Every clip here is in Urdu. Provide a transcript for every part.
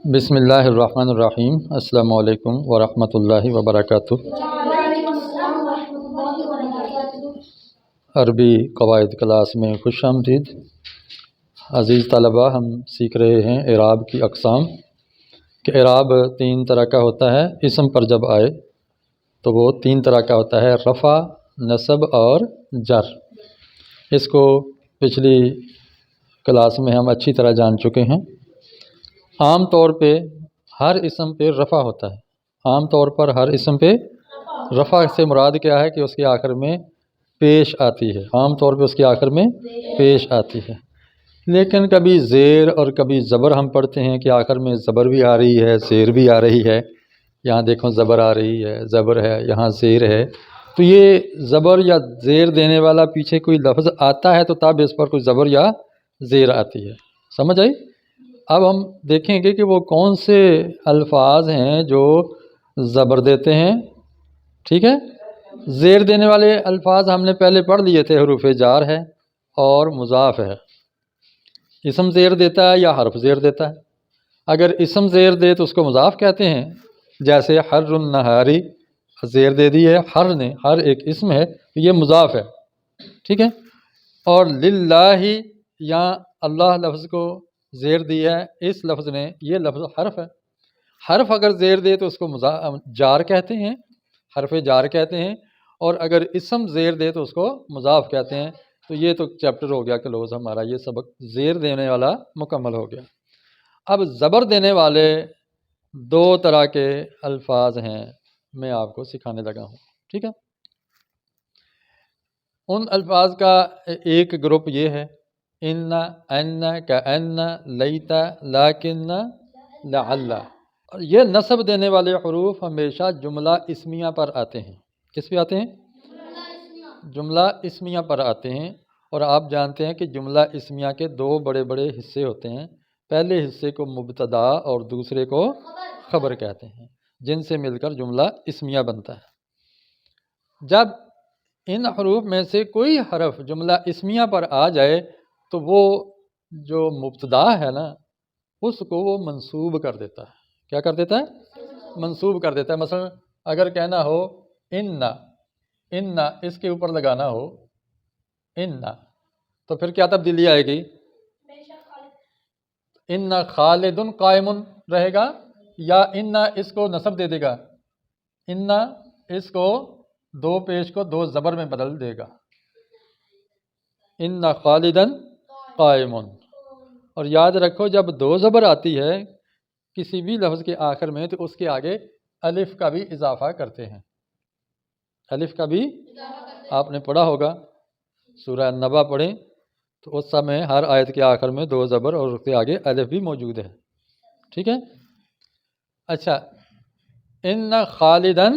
بسم اللہ الرحمن الرحیم۔ السلام علیکم ورحمۃ اللہ وبرکاتہ۔ عربی قواعد کلاس میں خوش آمدید۔ عزیز طلباء، ہم سیکھ رہے ہیں اعراب کی اقسام کہ اعراب تین طرح کا ہوتا ہے۔ اسم پر جب آئے تو وہ تین طرح کا ہوتا ہے: رفع، نصب اور جر۔ اس کو پچھلی کلاس میں ہم اچھی طرح جان چکے ہیں۔ عام طور پہ ہر اسم پہ رفع ہوتا ہے۔ عام طور پر ہر اسم پہ رفع سے مراد کیا ہے کہ اس کے آخر میں پیش آتی ہے۔ عام طور پہ اس کے آخر میں پیش آتی ہے، لیکن کبھی زیر اور کبھی زبر ہم پڑھتے ہیں کہ آخر میں زبر بھی آ رہی ہے، زیر بھی آ رہی ہے۔ یہاں دیکھو زبر آ رہی ہے، زبر ہے، یہاں زیر ہے۔ تو یہ زبر یا زیر دینے والا پیچھے کوئی لفظ آتا ہے تو تب اس پر کوئی زبر یا زیر آتی ہے۔ سمجھ آئی؟ اب ہم دیکھیں گے کہ وہ کون سے الفاظ ہیں جو زبر دیتے ہیں۔ ٹھیک ہے، زیر دینے والے الفاظ ہم نے پہلے پڑھ لیے تھے۔ حروف جار ہے اور مضاف ہے۔ اسم زیر دیتا ہے یا حرف زیر دیتا ہے؟ اگر اسم زیر دے تو اس کو مضاف کہتے ہیں، جیسے حر النہاری، زیر دے دی ہے حر نے، ہر ایک اسم ہے تو یہ مضاف ہے۔ ٹھیک ہے، اور للہ، یا اللہ لفظ کو زیر دی ہے اس لفظ نے، یہ لفظ حرف ہے۔ حرف اگر زیر دے تو اس کو جار کہتے ہیں، حرف جار کہتے ہیں، اور اگر اسم زیر دے تو اس کو مضاف کہتے ہیں۔ تو یہ تو چیپٹر ہو گیا کلوز، ہمارا یہ سبق زیر دینے والا مکمل ہو گیا۔ اب زبر دینے والے دو طرح کے الفاظ ہیں، میں آپ کو سکھانے لگا ہوں۔ ٹھیک ہے، ان الفاظ کا ایک گروپ یہ ہے: ان، کأن، لیت، لیکن، لعل۔ اور یہ نصب دینے والے حروف ہمیشہ جملہ اسمیہ پر آتے ہیں۔ کس پہ آتے ہیں؟ جملہ اسمیہ پر آتے ہیں۔ اور آپ جانتے ہیں کہ جملہ اسمیہ کے دو بڑے بڑے حصے ہوتے ہیں۔ پہلے حصے کو مبتدا اور دوسرے کو خبر کہتے ہیں، جن سے مل کر جملہ اسمیہ بنتا ہے۔ جب ان حروف میں سے کوئی حرف جملہ اسمیہ پر آ جائے تو وہ جو مبتدا ہے نا، اس کو وہ منصوب کر دیتا ہے۔ کیا کر دیتا ہے؟ منصوب کر دیتا ہے۔ مثلا اگر کہنا ہو ان، اس کے اوپر لگانا ہو ان، تو پھر کیا تبدیلی آئے گی؟ ان خالد قائم رہے گا، یا ان اس کو نصب دے دے گا؟ ان اس کو دو پیش کو دو زبر میں بدل دے گا، ان خالدن قائم۔ اور یاد رکھو، جب دو زبر آتی ہے کسی بھی لفظ کے آخر میں تو اس کے آگے الف کا بھی اضافہ کرتے ہیں۔ الف کا بھی آپ نے پڑھا ہوگا، سورہ نبا پڑھیں تو اس سمے ہر آیت کے آخر میں دو زبر اور اس کے آگے الف بھی موجود ہے۔ ٹھیک ہے، اچھا، ان خالدن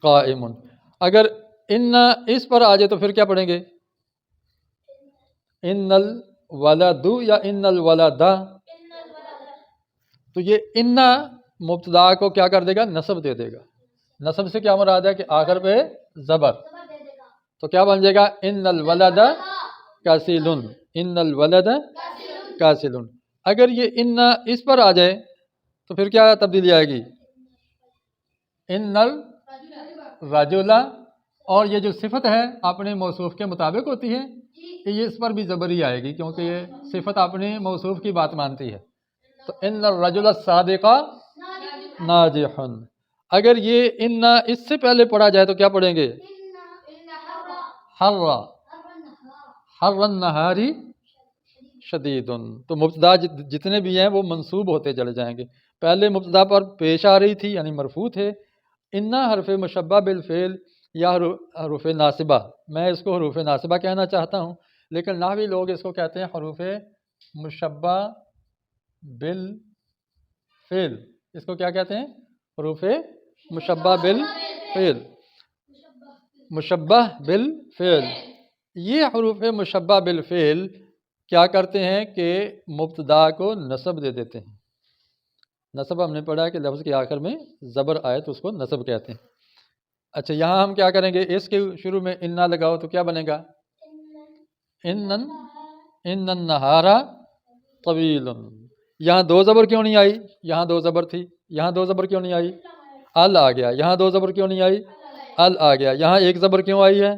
قائم، اگر ان اس پر آ جائے تو پھر کیا پڑھیں گے؟ ان الولد یا ان الولدہ؟ تو یہ ان مبتدا کو کیا کر دے گا؟ نصب دے دے گا۔ نصب سے کیا مراد ہے کہ آخر پہ زبر، تو کیا بن جائے گا؟ ان الولد کاسل، ان الولد کاسل۔ اگر یہ ان اس پر آ جائے تو پھر کیا تبدیلی آئے گی؟ ان الرجل، اور یہ جو صفت ہے اپنے موصوف کے مطابق ہوتی ہے، کہ یہ اس پر بھی زبر ہی آئے گی کیونکہ یہ صفت اپنے موصوف کی بات مانتی ہے۔ تو ان الرجل الصادق ناجح۔ اگر یہ ان اس سے پہلے پڑھا جائے تو کیا پڑھیں گے؟ حر النہاری شدید۔ تو مبتدا جتنے بھی ہیں وہ منصوب ہوتے چلے جائیں گے۔ پہلے مبتدا پر پیش آ رہی تھی یعنی مرفوع تھے۔ ان حرف مشبہ بالفعل یا حروف ناصبہ، میں اس کو حروف ناصبہ کہنا چاہتا ہوں، لیکن نحوی لوگ اس کو کہتے ہیں حروف مشبہ بالفعل۔ اس کو کیا کہتے ہیں؟ حروف مشبہ بالفعل، مشبہ بالفعل۔ یہ حروف مشبہ بالفعل کیا کرتے ہیں کہ مبتدا کو نصب دے دیتے ہیں۔ نصب ہم نے پڑھا ہے کہ لفظ کے آخر میں زبر آئے تو اس کو نصب کہتے ہیں۔ اچھا، یہاں ہم کیا کریں گے؟ اس کے شروع میں ان لگاؤ تو کیا بنے گا؟ ان النہار طویل، یہاں دو زبر کیوں نہیں آئی؟ یہاں دو زبر تھی، یہاں دو زبر کیوں نہیں آئی؟ ال آ گیا۔ یہاں دو زبر کیوں نہیں آئی؟ ال آ گیا۔ یہاں ایک زبر کیوں آئی ہے؟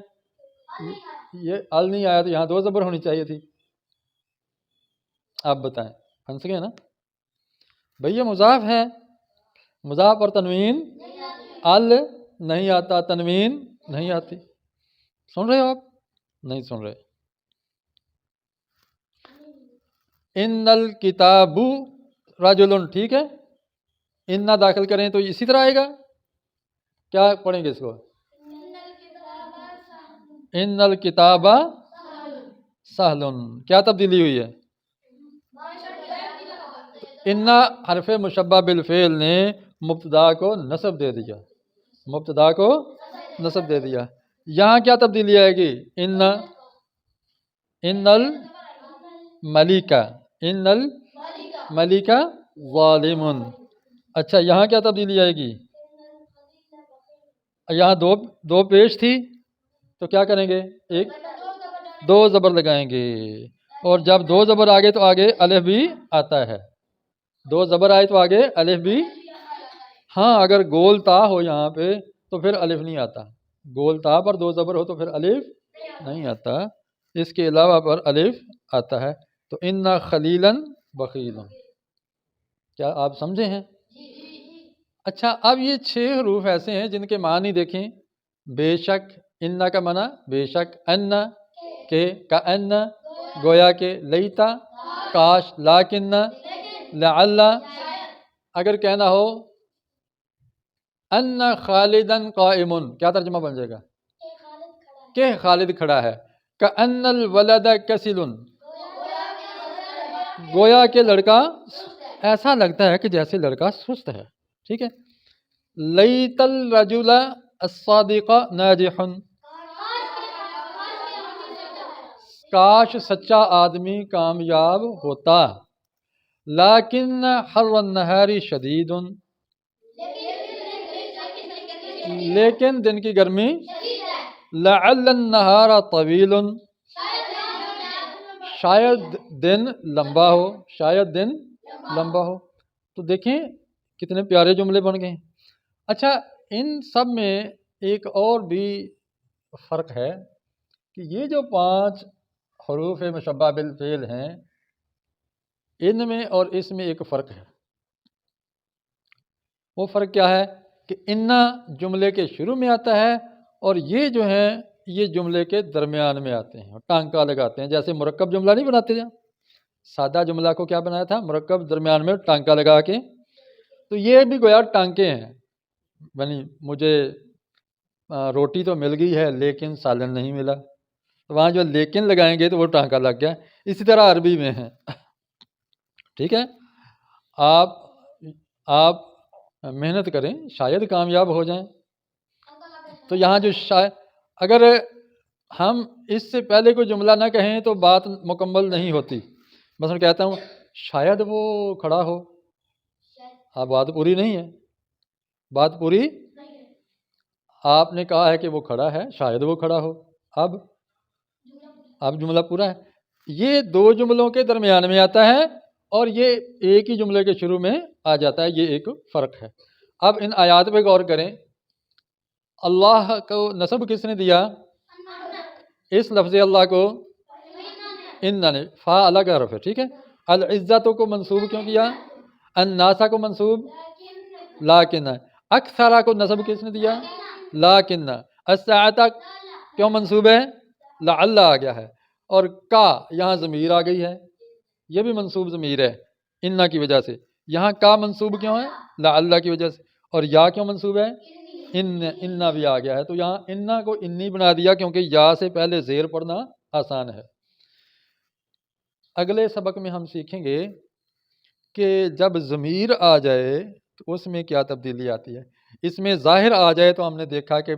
یہ ال نہیں آیا تو یہاں دو زبر ہونی چاہیے تھی۔ آپ بتائیں، پھنس گئے نا بھئی؟ یہ مضاف ہے، مضاف اور تنوین ال نہیں آتا، تنوین نہیں آتی۔ سن رہے ہو آپ؟ نہیں سن رہے۔ ان الکتاب رجل، ٹھیک ہے، ان نہ داخل کریں تو اسی طرح آئے گا۔ کیا پڑھیں گے اس کو؟ ان الکتاب سہل، کیا تبدیلی ہوئی ہے؟ ان حرف مشبہ بالفعل نے مبتدا کو نصب دے دیا، مبتدا کو نصب دے دیا۔ یہاں کیا تبدیلی آئے گی؟ ان الملکہ، ان الملکہ ظالم۔ اچھا یہاں کیا تبدیلی آئے گی؟ یہاں دو پیش تھی تو کیا کریں گے؟ ایک دو زبر لگائیں گے، اور جب دو زبر آگے تو آگے الف بھی آتا ہے۔ دو زبر آئے تو آگے الف بھی، ہاں اگر گول تا ہو یہاں پہ تو پھر الف نہیں آتا، گول تا پر دو زبر ہو تو پھر الف نہیں آتا، اس کے علاوہ پر الف آتا ہے۔ تو ان خلیلا بخیل، کیا آپ سمجھے ہیں؟ اچھا اب یہ 6 حروف ایسے ہیں جن کے معنی دیکھیں۔ بے شک، ان کا معنی بے شک، ان کے، کأن گویا کہ، لیتا کاش، لیکن لعل اگر کہنا ہو ان خالدا قائم، کیا ترجمہ بن جائے گا؟ کہ خالد کھڑا ہے۔ کأن الولد کسل، گویا کہ لڑکا، ایسا لگتا ہے کہ جیسے لڑکا سست ہے، ٹھیک ہے۔ لیت الرجل الصادق ناجح، کاش سچا آدمی کامیاب ہوتا۔ لیکن حر النہار شدید، لیکن دن کی گرمی، لعل النہار طویل، شاید دن لمبا ہو، شاید دن لمبا ہو۔ تو دیکھیں کتنے پیارے جملے بن گئے۔ اچھا ان سب میں ایک اور بھی فرق ہے کہ یہ جو 5 حروف مشبہ بالفعل ہیں، ان میں اور اس میں ایک فرق ہے۔ وہ فرق کیا ہے کہ ان جملے کے شروع میں آتا ہے، اور یہ جو ہیں یہ جملے کے درمیان میں آتے ہیں، ٹانکا لگاتے ہیں۔ جیسے مرکب جملہ نہیں بناتے جا، سادہ جملہ کو کیا بنایا تھا؟ مرکب، درمیان میں ٹانکا لگا کے۔ تو یہ بھی گویا ٹانکے ہیں، یعنی مجھے روٹی تو مل گئی ہے لیکن سالن نہیں ملا، تو وہاں جو لیکن لگائیں گے تو وہ ٹانکا لگ گیا۔ اسی طرح عربی میں ہے، ٹھیک ہے۔ آپ محنت کریں، شاید کامیاب ہو جائیں۔ تو یہاں جو اگر ہم اس سے پہلے کوئی جملہ نہ کہیں تو بات مکمل نہیں ہوتی۔ مثلا کہتا ہوں شاید وہ کھڑا ہو، اب بات پوری نہیں ہے، بات پوری، آپ نے کہا ہے کہ وہ کھڑا ہے، شاید وہ کھڑا ہو، اب جملہ پورا ہے۔ یہ 2 جملوں کے درمیان میں آتا ہے، اور یہ ایک ہی جملے کے شروع میں آ جاتا ہے، یہ ایک فرق ہے۔ اب ان آیات پہ غور کریں۔ اللہ کو نسب کس نے دیا؟ اس لفظ اللہ کو ان نے، فا الگ حرف ہے، ٹھیک ہے۔ العزت کو منصوب کیوں کیا؟ الناسا کو منصوب لیکن، اکثرا کو نسب کس نے دیا؟ لیکن، الساعۃ کیوں منصوب ہے؟ لعل آ گیا ہے، اور کا یہاں ضمیر آ گئی ہے، یہ بھی منصوب ضمیر ہے ان کی وجہ سے۔ یہاں کا منصوب کیوں ہے؟ لعل کی وجہ سے، اور یا کیوں منصوب ہے؟ ان بھی آ گیا ہے، تو یہاں ان کو انی بنا دیا کیونکہ یا سے پہلے زیر پڑھنا آسان ہے۔ اگلے سبق میں ہم سیکھیں گے کہ جب ضمیر آ جائے تو اس میں کیا تبدیلی آتی ہے۔ اس میں ظاہر آ جائے تو ہم نے دیکھا کہ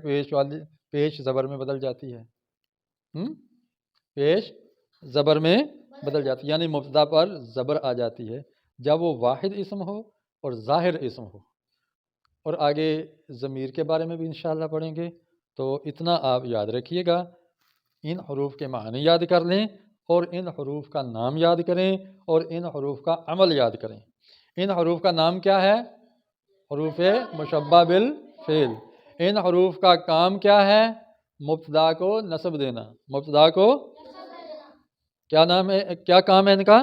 پیش زبر میں بدل جاتی ہے، پیش زبر میں بدل جاتی ہے، یعنی مبتدا پر زبر آ جاتی ہے جب وہ واحد اسم ہو اور ظاہر اسم ہو۔ اور آگے ضمیر کے بارے میں بھی انشاءاللہ پڑھیں گے۔ تو اتنا آپ یاد رکھیے گا، ان حروف کے معنی یاد کر لیں اور ان حروف کا نام یاد کریں اور ان حروف کا عمل یاد کریں۔ ان حروف کا نام کیا ہے؟ حروف مشبہ بالفعل۔ ان حروف کا کام کیا ہے؟ مبتدا کو نصب دینا۔ مبتدا کو کیا نام ہے، کیا کام ہے ان کا؟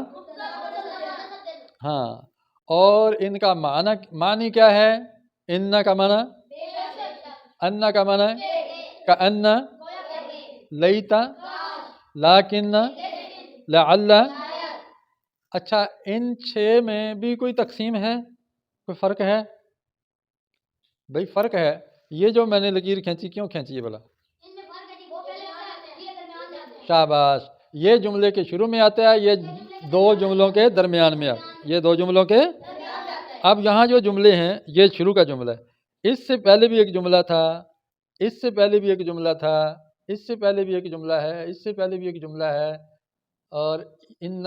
ہاں، اور ان کا معنی کیا ہے؟ ان کا معنی، ان کا معنی کأن، لیتا، لیکن، لعل۔ اچھا، ان 6 میں بھی کوئی تقسیم ہے، کوئی فرق ہے؟ بھئی فرق ہے۔ یہ جو میں نے لکیر کھینچی، کیوں کھینچی ہے بھلا؟ شاباش، یہ جملے کے شروع میں آتا ہے، یہ 2 جملوں کے درمیان میں آتا ہے، یہ 2 جملوں کے۔ اب یہاں جو جملے ہیں یہ شروع کا جملہ ہے، اس سے پہلے بھی ایک جملہ تھا، اس سے پہلے بھی ایک جملہ تھا، اس سے پہلے بھی ایک جملہ ہے، اس سے پہلے بھی ایک جملہ ہے، اور ان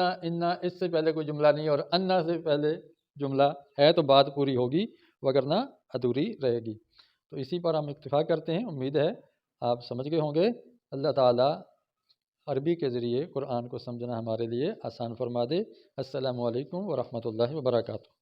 اس سے پہلے کوئی جملہ نہیں، اور انا سے پہلے جملہ ہے، تو بات پوری ہوگی، وگرنہ ادھوری رہے گی۔ تو اسی پر ہم اکتفا کرتے ہیں۔ امید ہے آپ سمجھ گئے ہوں گے۔ اللہ تعالیٰ عربی کے ذریعے قرآن کو سمجھنا ہمارے لیے آسان فرما دے۔ السلام علیکم ورحمۃ اللہ وبرکاتہ۔